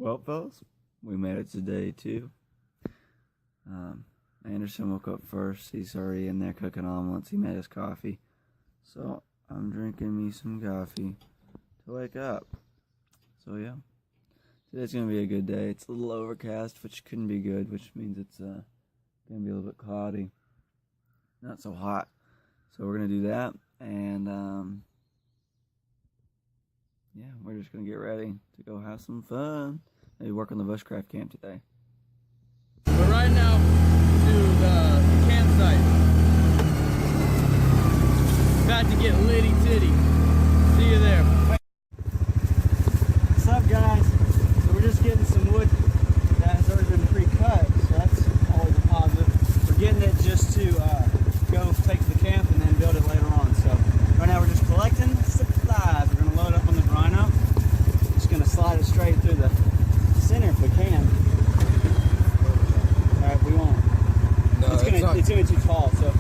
Well, fellas, we made it to day 2. Anderson woke up first. He's already in there cooking omelets. He made his coffee. So I'm drinking me some coffee to wake up. So yeah, today's going to be a good day. It's a little overcast, which couldn't be good, which means it's going to be a little bit cloudy. Not so hot. So we're going to do that. And yeah, we're just going to get ready to go have some fun. Maybe work on the Bushcraft camp today. We're right now to the campsite. About to get litty titty. See you there. What's up, guys? So we're just getting some wood that has already been pre-cut, so that's always a positive. We're getting it just to go take to the camp and then build it later on. So right now we're just collecting supplies. We're gonna load up on the rhino. Just gonna slide it straight through the center if we can. All right, we won't. No, it's gonna be too tall. So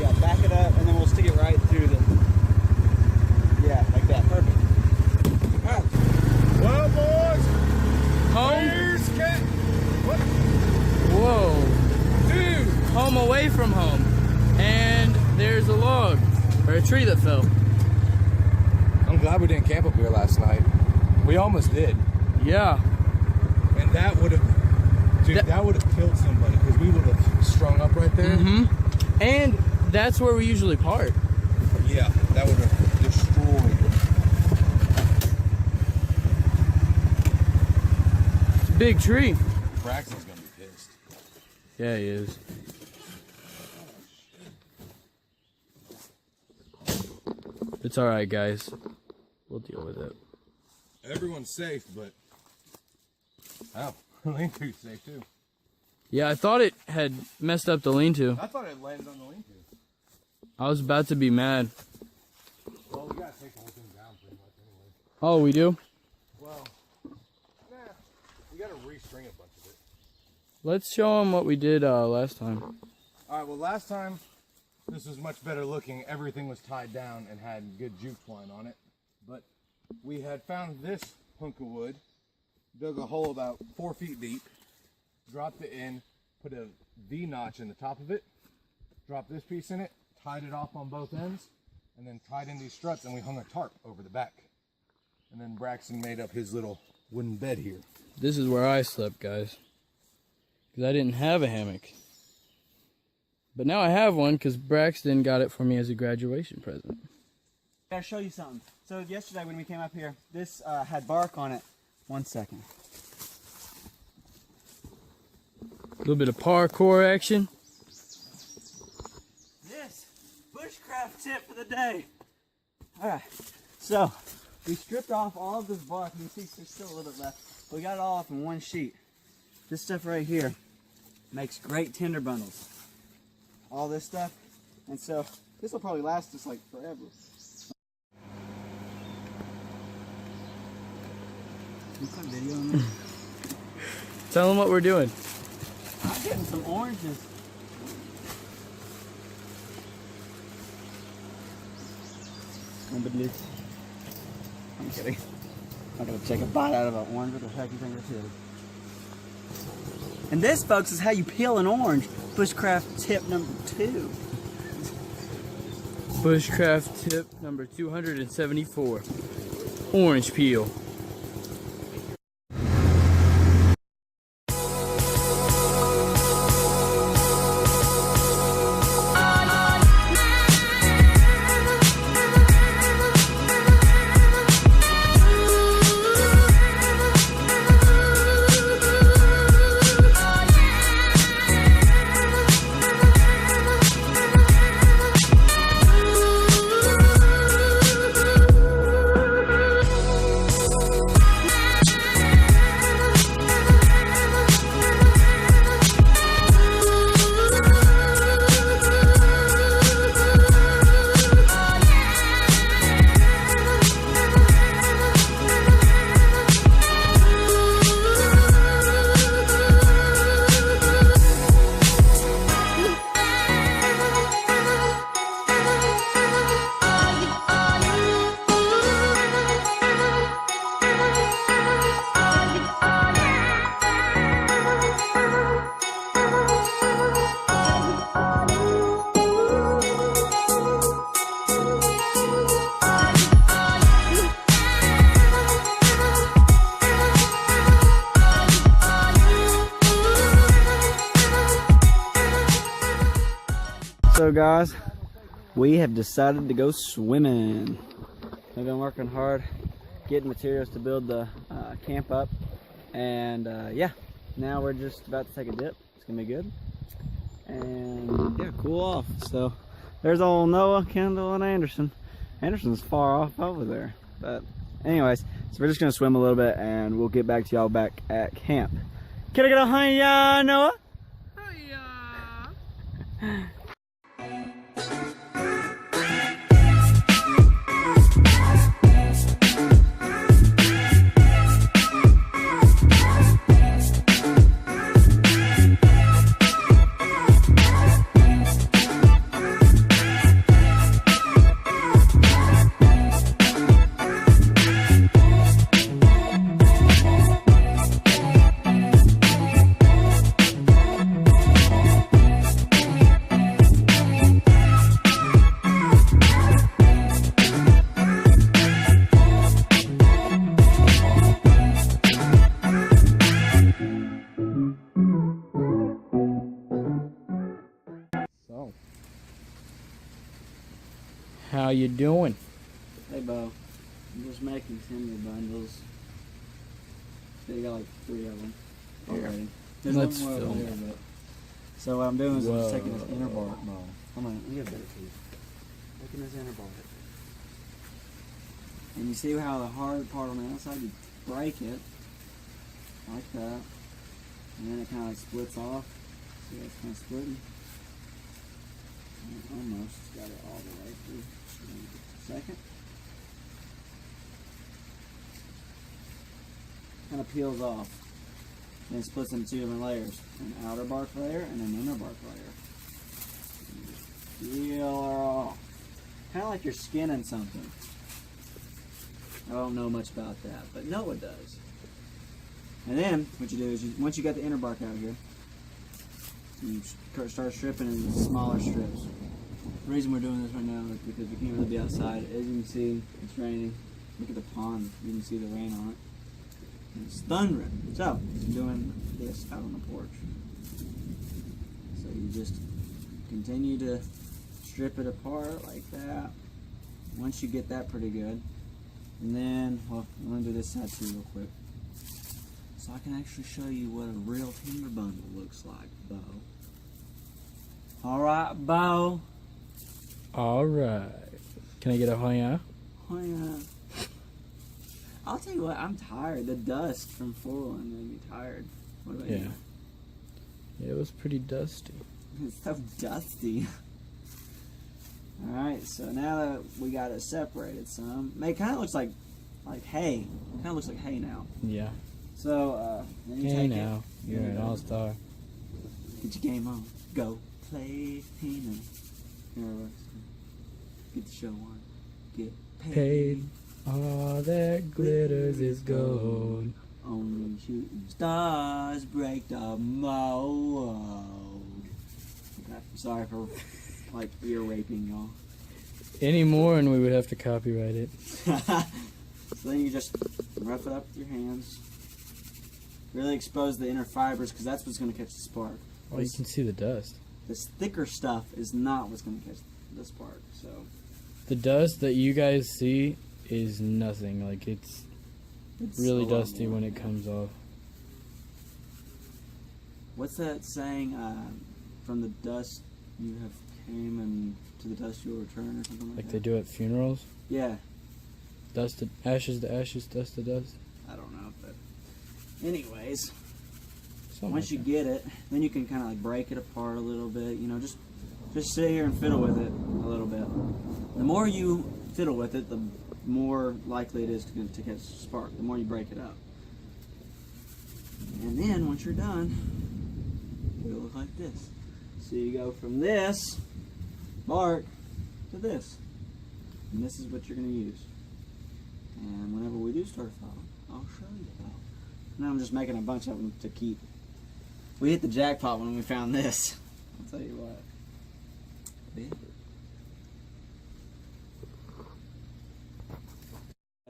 yeah, back it up and then we'll stick it right through the. Yeah, like that. Perfect. All right. Well, boys, home. What? Whoa, dude! Home away from home, and there's a log or a tree that fell. I'm glad we didn't camp up here last night. We almost did. Yeah. And that would have, dude, that would have killed somebody because we would have strung up right there. Mm-hmm. And that's where we usually park. Yeah, that would have destroyed. It's a big tree. Braxton's gonna be pissed. Yeah, he is. It's all right, guys. We'll deal with it. Everyone's safe, but oh, lean-to's safe too. Yeah, I thought it had messed up the lean-to. I thought it landed on the lean-to. I was about to be mad. Well, we gotta take the whole thing down pretty much anyway. Oh, we do? Well, nah, we gotta restring a bunch of it. Let's show them what we did last time. All right, well, last time this was much better looking. Everything was tied down and had good jute twine on it. But we had found this hunk of wood, dug a hole about 4 feet deep, dropped it in, put a V-notch in the top of it, dropped this piece in it, tied it off on both ends, and then tied in these struts, and we hung a tarp over the back. And then Braxton made up his little wooden bed here. This is where I slept, guys. Because I didn't have a hammock. But now I have one because Braxton got it for me as a graduation present. I gotta show you something. So yesterday when we came up here, this had bark on it. 1 second. A little bit of parkour action. This bushcraft tip for the day. All right, so we stripped off all of this bark. You can see there's still a little bit left. But we got it all off in one sheet. This stuff right here makes great tinder bundles. All this stuff, and so this will probably last us like forever. Can you put a video on there? Tell them what we're doing. I'm getting some oranges. I'm kidding. I'm gonna take a bite out of an orange. What the heck do you think this is? And this, folks, is how you peel an orange. Bushcraft tip number 2. Bushcraft tip number 274. Orange peel. guys, we have decided to go swimming. We've been working hard getting materials to build the camp up, and yeah, now we're just about to take a dip. It's gonna be good, and yeah, cool off. So there's old Noah, Kendall, and Anderson. Anderson's far off over there, but anyways, so we're just gonna swim a little bit, and we'll get back to y'all back at camp. Can I get a hiya, Noah? Hiya. How you doing? Hey, Bo. I'm just making tinder bundles. So you got like 3 of them already. There's Let's one more over film there, it. but so what I'm doing is I'm just taking this Whoa. inner bark. Come on, let me get a better piece. Taking this inner bark. And you see how the hard part on the outside, you break it like that, and then it kind of like splits off. See how it's kind of splitting? Almost got it all the way through. Second. Kind of peels off. Then it splits into 2 different layers. An outer bark layer and an inner bark layer. Peel her off. Kind of like you're skinning something. I don't know much about that, but Noah does. And then what you do is, once you got the inner bark out here, you start stripping in smaller strips. The reason we're doing this right now is because we can't really be outside. As you can see, it's raining. Look at the pond. You can see the rain on it. And it's thundering. So, I'm doing this out on the porch. So you just continue to strip it apart like that. Once you get that pretty good. And then, well, I'm going to do this side too real quick. So I can actually show you what a real timber bundle looks like, Bo. Alright, Bo. Alright. Can I get a hiya? Oh yeah. I'll tell you what, I'm tired. The dust from falling made me tired. What about you? Yeah, it was pretty dusty. It's so dusty. Alright, so now that we got it separated some, it kind of looks like hay. It kind of looks like hay now. Yeah. So, then you Hey take now, it. you're an all-star. Get your game on. Go play Pino. Get the show on. Get paid. Paid. All that glitters is gold. Only shooting stars break the mold. Okay, sorry for like ear raping y'all. Any more and we would have to copyright it. So then you just rough it up with your hands. Really expose the inner fibers because that's what's going to catch the spark. Oh, you can see the dust. This thicker stuff is not what's going to catch the spark. So The dust that you guys see is nothing. Like, it's really a lot dusty more. when it comes off. What's that saying? From the dust you have came, and to the dust you will return, or something like Like that. they do at funerals. Yeah, Dust to ashes, dust to dust. I don't know, but anyways, Something once you like get it, then you can kind of like break it apart a little bit. You know, just sit here and fiddle with it a little bit. The more you fiddle with it, the more likely it is to catch a spark. The more you break it up, and then once you're done, it'll look like this. So you go from this bark to this, and this is what you're going to use. And whenever we do start falling, I'll show you how. Now I'm just making a bunch of them to keep. We hit the jackpot when we found this. I'll tell you what. Yeah.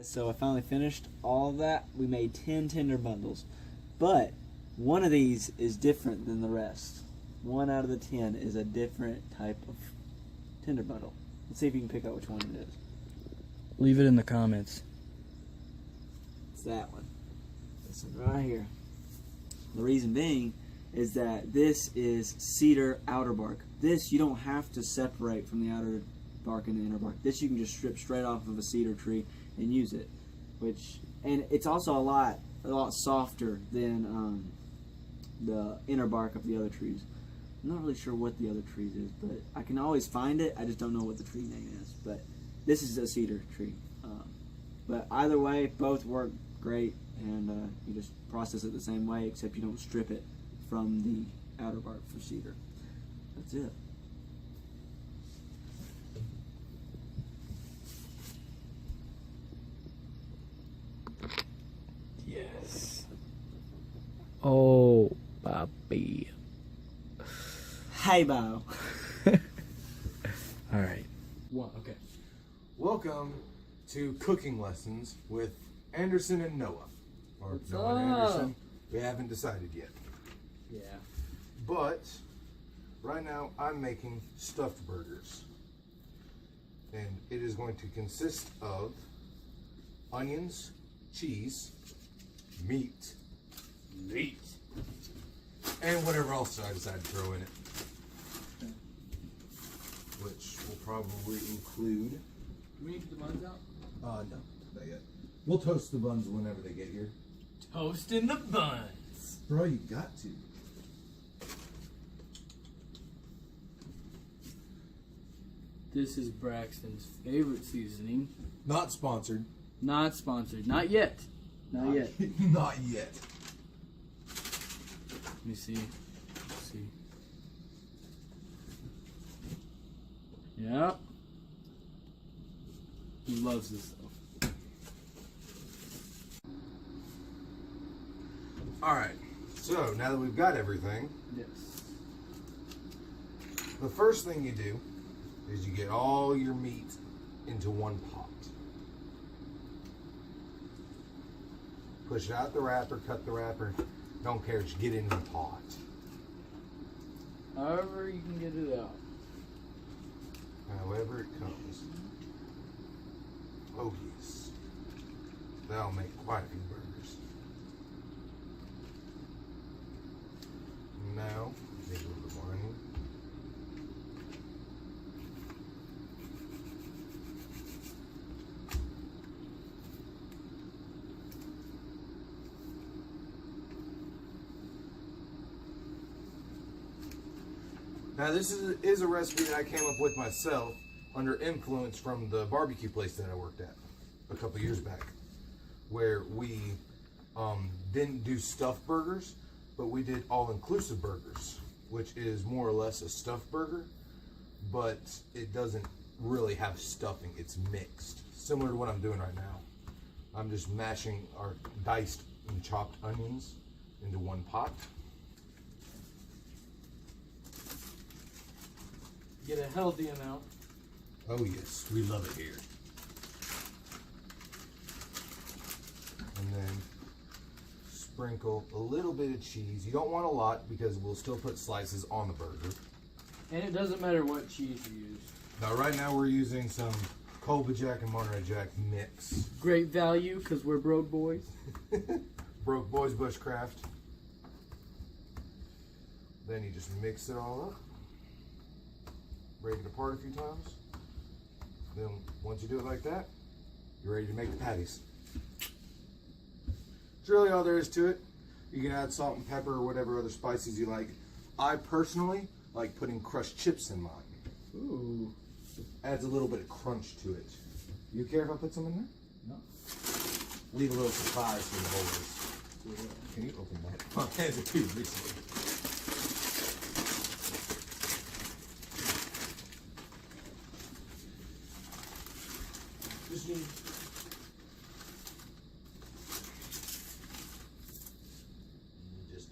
So I finally finished all of that. We made 10 tinder bundles. But one of these is different than the rest. 1 out of the 10 is a different type of tinder bundle. Let's see if you can pick out which one it is. Leave it in the comments. It's that one. This one right here. The reason being is that this is cedar outer bark. This you don't have to separate from the outer bark and the inner bark. This you can just strip straight off of a cedar tree and use it. And it's also a lot softer than the inner bark of the other trees. I'm not really sure what the other trees is, but I can always find it. I just don't know what the tree name is. But this is a cedar tree. But either way, both work great, and you just process it the same way, except you don't strip it from the outer bark for cedar. That's it. Yes. Oh, Bobby. Hey, Bo. All right. One. Okay. Welcome to Cooking Lessons with Anderson and Noah. Or What's Noah and up? Anderson. We haven't decided yet. Yeah. But right now I'm making stuffed burgers. And it is going to consist of onions, cheese, meat, and whatever else I decide to throw in it. Which will probably include... Can we get the buns out? no, not yet. We'll toast the buns whenever they get here. Toasting the buns. Bro, you got to. This is Braxton's favorite seasoning. Not sponsored. Not sponsored. Not yet. Not yet. Not yet. Let me see. Let's see. Yep. He loves this stuff. Alright, so now that we've got everything, Yes. the first thing you do is you get all your meat into one pot. Push it out the wrapper, cut the wrapper, don't care, just get it in the pot. However you can get it out. However it comes. Oh yes. That'll make quite a few burgers. Now, take a little bit more onion. Now this is a recipe that I came up with myself under influence from the barbecue place that I worked at a couple years back, where we didn't do stuffed burgers, but we did all-inclusive burgers, which is more or less a stuffed burger, but it doesn't really have stuffing, it's mixed. Similar to what I'm doing right now. I'm just mashing our diced and chopped onions into one pot. Get a healthy amount. Oh yes, we love it here. And then sprinkle a little bit of cheese. You don't want a lot because we'll still put slices on the burger. And it doesn't matter what cheese you use. Now right now we're using some Colby Jack and Monterey Jack mix. Great value because we're broke boys. Broke Boys Bushcraft. Then you just mix it all up. Break it apart a few times. Then once you do it like that, you're ready to make the patties. That's really all there is to it. You can add salt and pepper or whatever other spices you like. I personally like putting crushed chips in mine. Ooh. Adds a little bit of crunch to it. You care if I put some in there? No. Leave a little surprise for the boys. Can you open that? My hands are too recently. Just need just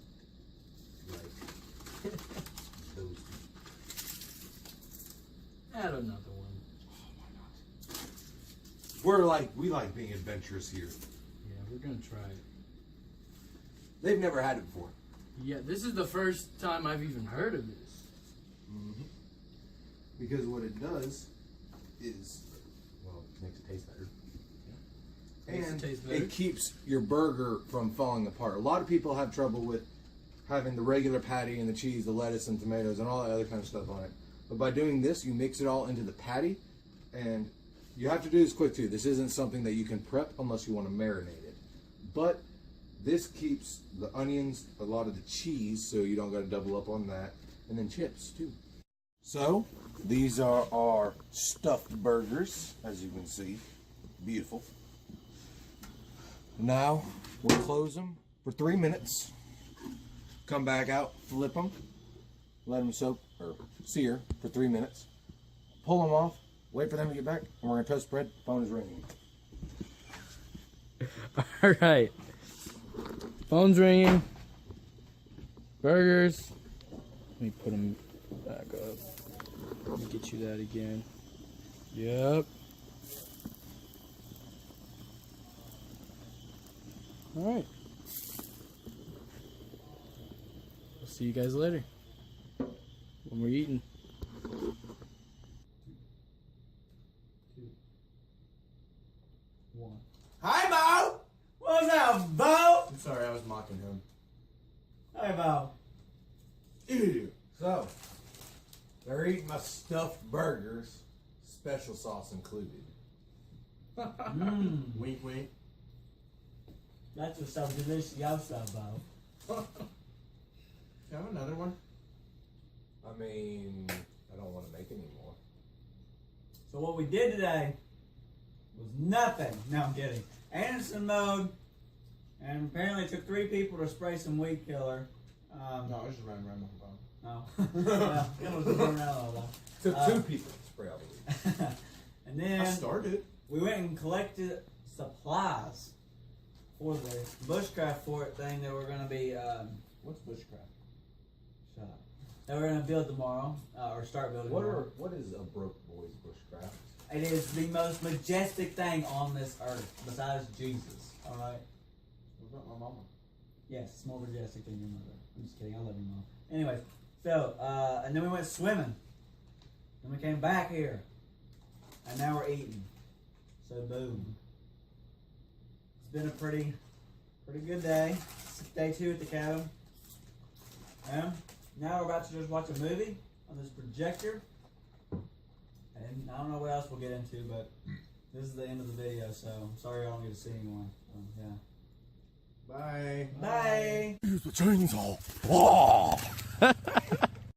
like those. Add another one. We like being adventurous here. Yeah, we're gonna try it. They've never had it before. Yeah, this is the first time I've even heard of this. because what it does is, well, it makes it taste better. And it keeps your burger from falling apart. A lot of people have trouble with having the regular patty and the cheese, the lettuce and tomatoes and all that other kind of stuff on it. But by doing this, you mix it all into the patty, and you have to do this quick too. This isn't something that you can prep unless you want to marinate it. But this keeps the onions, a lot of the cheese, so you don't got to double up on that, and then chips too. So these are our stuffed burgers, as you can see. Beautiful. Now we'll close them for 3 minutes. Come back out, flip them, let them soak or sear for 3 minutes. Pull them off, wait for them to get back, and we're gonna toast bread. Phone is ringing. All right. Phone's ringing. Burgers. Let me put them back up. Let me get you that again. Yep. All right. We'll see you guys later when we're eating. Hi, Bo. What's up, Bo? I'm sorry, I was mocking him. Hi, Bo. Ew. So, they're eating my stuffed burgers, special sauce included. Wink, wink. That's what's so delicious, y'all stuff, Bo. You have another one? I mean, I don't want to make any more. So what we did today was nothing. No, I'm kidding. Anderson mowed, and apparently it took 3 people to spray some weed killer. No, I just ran around my phone. No. Well, it was around though. Took 2 people to spray all the weed. And then I started. we went and collected supplies for the Bushcraft fort thing that we're going to be, What's Bushcraft? shut up, that we're going to build tomorrow, or start building tomorrow. What is a broke boy's Bushcraft? It is the most majestic thing on this earth, besides Jesus, alright? What about my mama? Yes, it's more majestic than your mother. I'm just kidding, I love your mom. Anyways, so, and then we went swimming. Then we came back here. And now we're eating. So, boom. It's been a pretty good day. It's day 2 at the cabin. And now we're about to just watch a movie on this projector. And I don't know what else we'll get into, but this is the end of the video, so I'm sorry I don't get to see anyone. So, yeah. Bye. Bye. Use the chainsaw.